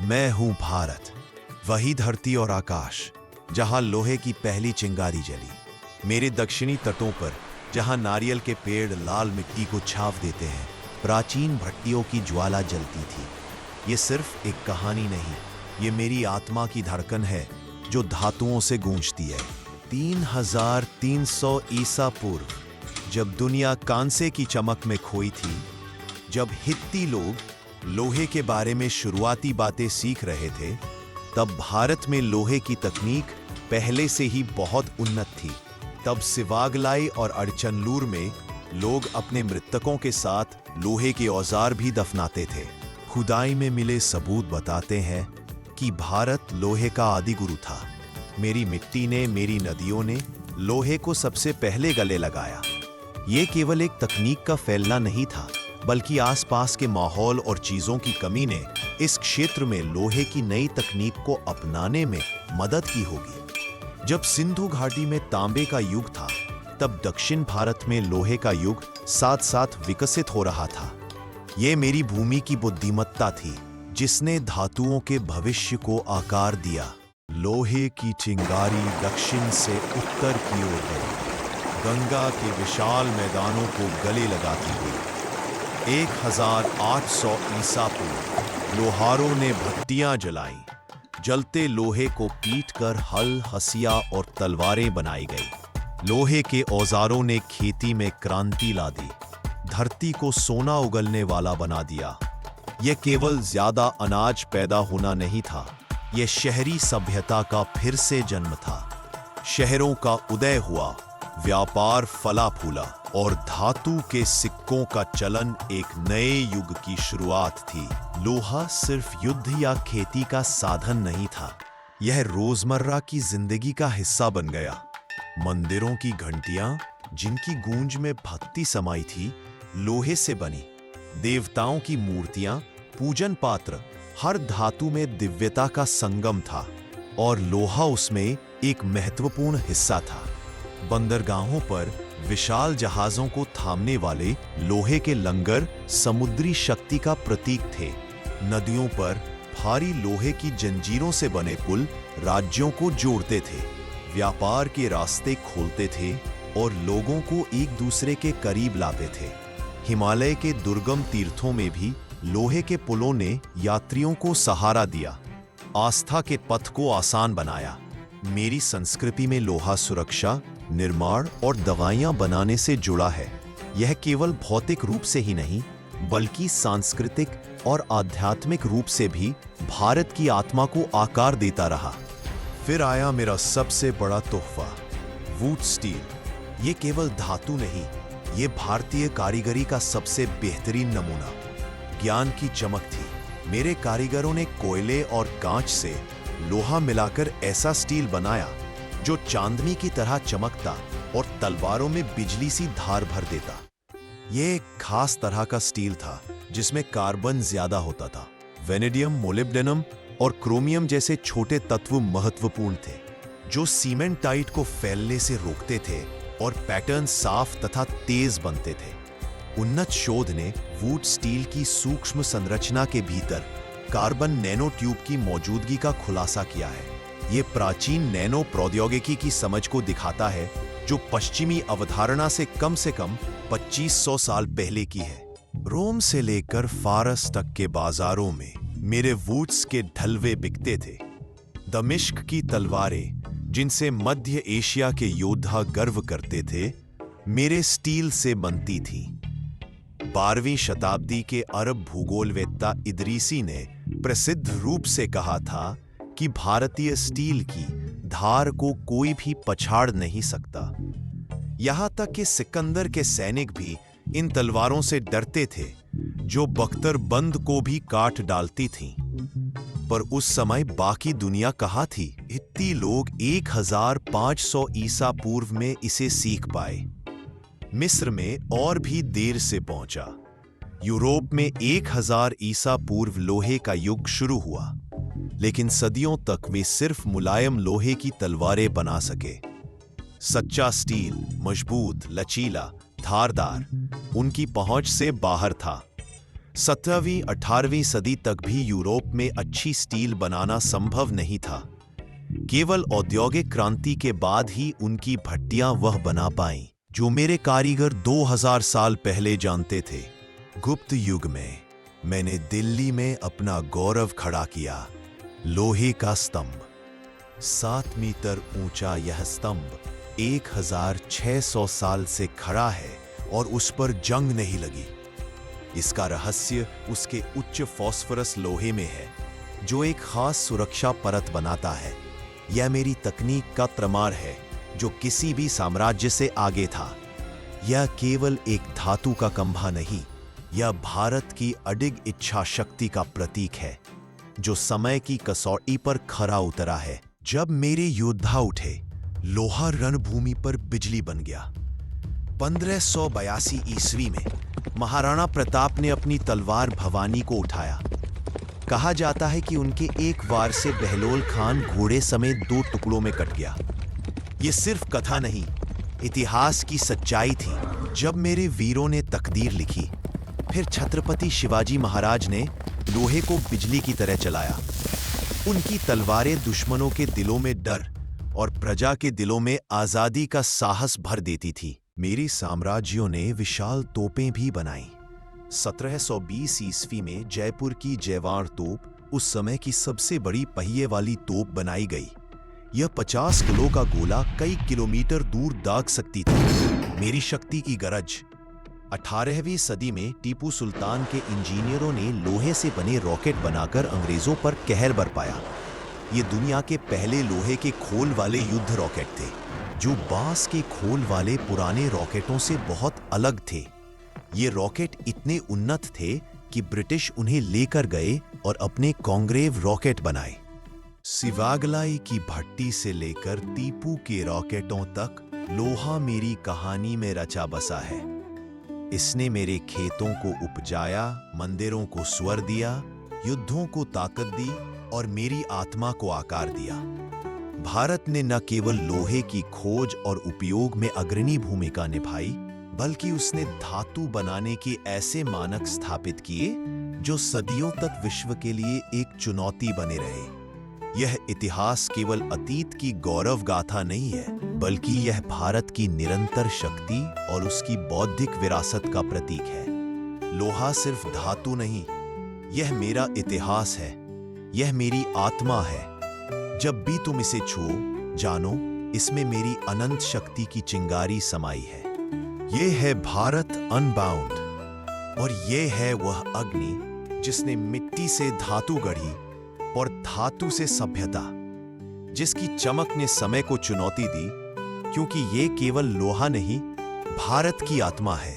मैं हूं भारत, वही धरती और आकाश जहां लोहे की पहली चिंगारी जली। मेरे दक्षिणी तटों पर जहां नारियल के पेड़ लाल मिट्टी को छाव देते हैं, प्राचीन भट्टियों की ज्वाला जलती थी। ये सिर्फ एक कहानी नहीं, ये मेरी आत्मा की धड़कन है जो धातुओं से गूंजती है। 3300 ईसा पूर्व, जब दुनिया कांसे की चमक में खोई थी, जब हित्ती लोग लोहे के बारे में शुरुआती बातें सीख रहे थे, तब भारत में लोहे की तकनीक पहले से ही बहुत उन्नत थी। तब सिवागलाई और अड़चनलूर में लोग अपने मृतकों के साथ लोहे के औजार भी दफनाते थे। खुदाई में मिले सबूत बताते हैं कि भारत लोहे का आदि गुरु था। मेरी मिट्टी ने, मेरी नदियों ने लोहे को सबसे पहले गले लगाया। ये केवल एक तकनीक का फैलना नहीं था, बल्कि आसपास के माहौल और चीजों की कमी ने इस क्षेत्र में लोहे की नई तकनीक को अपनाने में मदद की होगी। जब सिंधु घाटी में तांबे का युग था, तब दक्षिण भारत में लोहे का युग साथ साथ विकसित हो रहा था। ये मेरी भूमि की बुद्धिमत्ता थी जिसने धातुओं के भविष्य को आकार दिया। लोहे की चिंगारी दक्षिण से उत्तर की ओर बढ़ी, गंगा के विशाल मैदानों को गले लगाती हुई। 1800 ईसा पूर्व लोहारों ने भट्टियां जलाई। जलते लोहे को पीटकर हल, हसिया और तलवारें बनाई गई। लोहे के औजारों ने खेती में क्रांति ला दी, धरती को सोना उगलने वाला बना दिया। यह केवल ज्यादा अनाज पैदा होना नहीं था, यह शहरी सभ्यता का फिर से जन्म था। शहरों का उदय हुआ, व्यापार फला फूला और धातु के सिक्कों का चलन एक नए युग की शुरुआत थी। लोहा सिर्फ युद्ध या खेती का साधन नहीं था, यह रोजमर्रा की जिंदगी का हिस्सा बन गया। मंदिरों की घंटियां, जिनकी गूंज में भक्ति समाई थी, लोहे से बनी। देवताओं की मूर्तियां, पूजन पात्र, हर धातु में दिव्यता का संगम था और लोहा उसमें एक महत्वपूर्ण हिस्सा था। बंदरगाहों पर विशाल जहाजों को थामने वाले लोहे के लंगर समुद्री शक्ति का प्रतीक थे। नदियों पर भारी लोहे की जंजीरों से बने पुल राज्यों को जोड़ते थे, व्यापार के रास्ते खोलते थे और लोगों को एक दूसरे के करीब लाते थे। हिमालय के दुर्गम तीर्थों में भी लोहे के पुलों ने यात्रियों को सहारा दिया, आस्था के पथ को आसान बनाया। मेरी संस्कृति में लोहा सुरक्षा, निर्माण और दवाइयां बनाने से जुड़ा है। यह केवल भौतिक रूप से ही नहीं, बल्कि सांस्कृतिक और आध्यात्मिक रूप से भी भारत की आत्मा को आकार देता रहा। फिर आया मेरा सबसे बड़ा तोहफा, वुड स्टील। ये केवल धातु नहीं, ये भारतीय कारीगरी का सबसे बेहतरीन नमूना, ज्ञान की चमक थी। मेरे कारीगरों ने कोयले और कांच से लोहा मिलाकर ऐसा स्टील बनाया जो चांदनी की तरह चमकता और तलवारों में बिजली सी धार भर देता। यह एक खास तरह का स्टील था जिसमें कार्बन ज्यादा होता था। वेनेडियम, मोलिब्डेनम और क्रोमियम जैसे छोटे तत्व महत्वपूर्ण थे, जो सीमेंटाइट को फैलने से रोकते थे और पैटर्न साफ तथा तेज बनते थे। उन्नत शोध ने वुड स्टील की सूक्ष्म संरचना के भीतर कार्बन नैनो ट्यूब की मौजूदगी का खुलासा किया है। ये प्राचीन नैनो प्रौद्योगिकी की समझ को दिखाता है जो पश्चिमी अवधारणा से कम 2500 साल पहले की है। रोम से लेकर फारस तक के बाजारों में मेरे वुड्स के ढलवे बिकते थे। दमिश्क की तलवारें, जिनसे मध्य एशिया के योद्धा गर्व करते थे, मेरे स्टील से बनती थीं। 12वीं शताब्दी के अरब भूगोलवेत्ता इदरीसी ने प्रसिद्ध रूप से कहा था कि भारतीय स्टील की धार को कोई भी पछाड़ नहीं सकता। यहां तक कि सिकंदर के सैनिक भी इन तलवारों से डरते थे, जो बख्तरबंद को भी काट डालती थीं। पर उस समय बाकी दुनिया कहाँ थी? हित्ती लोग 1500 ईसा पूर्व में इसे सीख पाए। मिस्र में और भी देर से पहुंचा। यूरोप में 1000 ईसा पूर्व लोहे का युग शुरू हुआ, लेकिन सदियों तक वे सिर्फ मुलायम लोहे की तलवारें बना सके। सच्चा स्टील, मजबूत, लचीला, धारदार, उनकी पहुंच से बाहर था। 17वीं 18वीं सदी तक भी यूरोप में अच्छी स्टील बनाना संभव नहीं था। केवल औद्योगिक क्रांति के बाद ही उनकी भट्टियां वह बना पाईं जो मेरे कारीगर 2000 साल पहले जानते थे। गुप्त युग में मैंने दिल्ली में अपना गौरव खड़ा किया। लोहे का स्तंभ, 7 मीटर ऊंचा यह स्तंभ 1600 साल से खड़ा है और उस पर जंग नहीं लगी। इसका रहस्य उसके उच्च फास्फोरस लोहे में है, जो एक खास सुरक्षा परत बनाता है। यह मेरी तकनीक का प्रमाण है, जो किसी भी साम्राज्य से आगे था। यह केवल एक धातु का खंभा नहीं, यह भारत की अडिग इच्छा शक्ति का प्रतीक है, जो समय की कसौटी पर खरा उतरा है। जब मेरे योद्धा उठे, लोहा रणभूमि पर बिजली बन गया। 1582 ईस्वी में महाराणा प्रताप ने अपनी तलवार भवानी को उठाया। कहा जाता है कि उनके एक वार से बहलोल खान घोड़े समेत 2 टुकड़ों में कट गया। यह सिर्फ कथा नहीं, इतिहास की सच्चाई थी। जब मेरे वीरों ने तकदीर लिखी, फिर छत्रपति शिवाजी महाराज ने लोहे को बिजली की तरह चलाया। उनकी तलवारें दुश्मनों के दिलों में डर और प्रजा के दिलों में आजादी का साहस भर देती थी। मेरी साम्राज्यों ने विशाल तोपें भी बनाई। 1720 ईस्वी में जयपुर की जयवाड़ तोप उस समय की सबसे बड़ी पहिए वाली तोप बनाई गई। यह 50 किलो का गोला कई किलोमीटर दूर दाग सकती थी। मेरी शक्ति की गरज। 18वीं सदी में टीपू सुल्तान के इंजीनियरों ने लोहे से बने रॉकेट बनाकर अंग्रेजों पर कहर बरपाया। ये दुनिया के पहले लोहे के खोल वाले युद्ध रॉकेट थे, जो बांस के खोल वाले पुराने रॉकेटों से बहुत अलग थे। ये रॉकेट इतने उन्नत थे कि ब्रिटिश उन्हें लेकर गए और अपने कॉन्ग्रेव रॉकेट बनाए। सिवागलाई की भट्टी से लेकर टीपू के रॉकेटों तक लोहा मेरी कहानी में रचा बसा है। इसने मेरे खेतों को उपजाया, मंदिरों को स्वर दिया, युद्धों को ताकत दी और मेरी आत्मा को आकार दिया। भारत ने न केवल लोहे की खोज और उपयोग में अग्रणी भूमिका निभाई, बल्कि उसने धातु बनाने के ऐसे मानक स्थापित किए जो सदियों तक विश्व के लिए एक चुनौती बने रहे। यह इतिहास केवल अतीत की गौरव गाथा नहीं है, बल्कि यह भारत की निरंतर शक्ति और उसकी बौद्धिक विरासत का प्रतीक है। लोहा सिर्फ धातु नहीं, यह मेरा इतिहास है, यह मेरी आत्मा है। जब भी तुम इसे छुओ, जानो इसमें मेरी अनंत शक्ति की चिंगारी समाई है। यह है भारत अनबाउंड, और यह है वह अग्नि जिसने मिट्टी से धातु गढ़ी और धातु से सभ्यता, जिसकी चमक ने समय को चुनौती दी, क्योंकि यह केवल लोहा नहीं, भारत की आत्मा है।